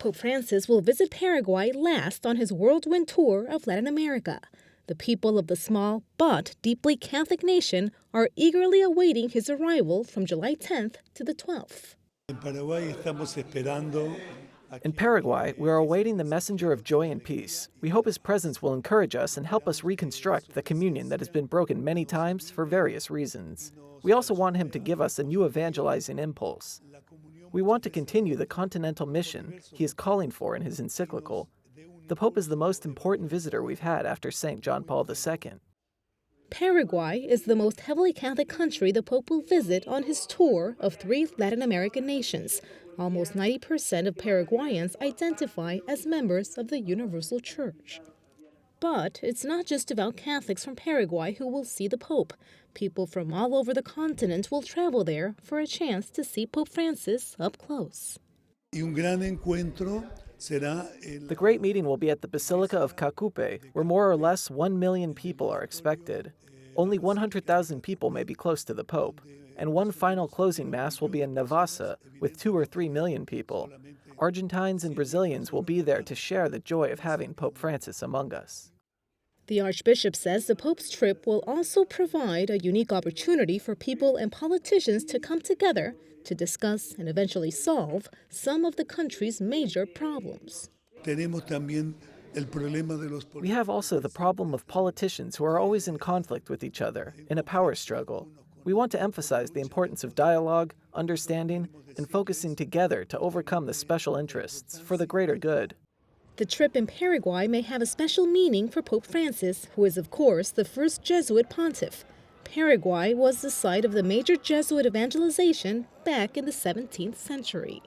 Pope Francis will visit Paraguay last on his whirlwind tour of Latin America. The people of the small but deeply Catholic nation are eagerly awaiting his arrival from July 10th to the 12th. In Paraguay, we are awaiting the messenger of joy and peace. We hope his presence will encourage us and help us reconstruct the communion that has been broken many times for various reasons. We also want him to give us a new evangelizing impulse. We want to continue the continental mission he is calling for in his encyclical. The Pope is the most important visitor we've had after St. John Paul II. Paraguay is the most heavily Catholic country the Pope will visit on his tour of 3 Latin American nations. Almost 90% of Paraguayans identify as members of the Universal Church. But it's not just devout Catholics from Paraguay who will see the Pope. People from all over the continent will travel there for a chance to see Pope Francis up close. The great meeting will be at the Basilica of Cacupe, where more or less 1 million people are expected. Only 100,000 people may be close to the Pope, and one final closing Mass will be in Navassa with 2 or 3 million people. Argentines and Brazilians will be there to share the joy of having Pope Francis among us. The Archbishop says the Pope's trip will also provide a unique opportunity for people and politicians to come together to discuss and eventually solve some of the country's major problems. We have also the problem of politicians who are always in conflict with each other, in a power struggle. We want to emphasize the importance of dialogue, understanding, and focusing together to overcome the special interests for the greater good. The trip in Paraguay may have a special meaning for Pope Francis, who is, of course, the first Jesuit pontiff. Paraguay was the site of the major Jesuit evangelization back in the 17th century.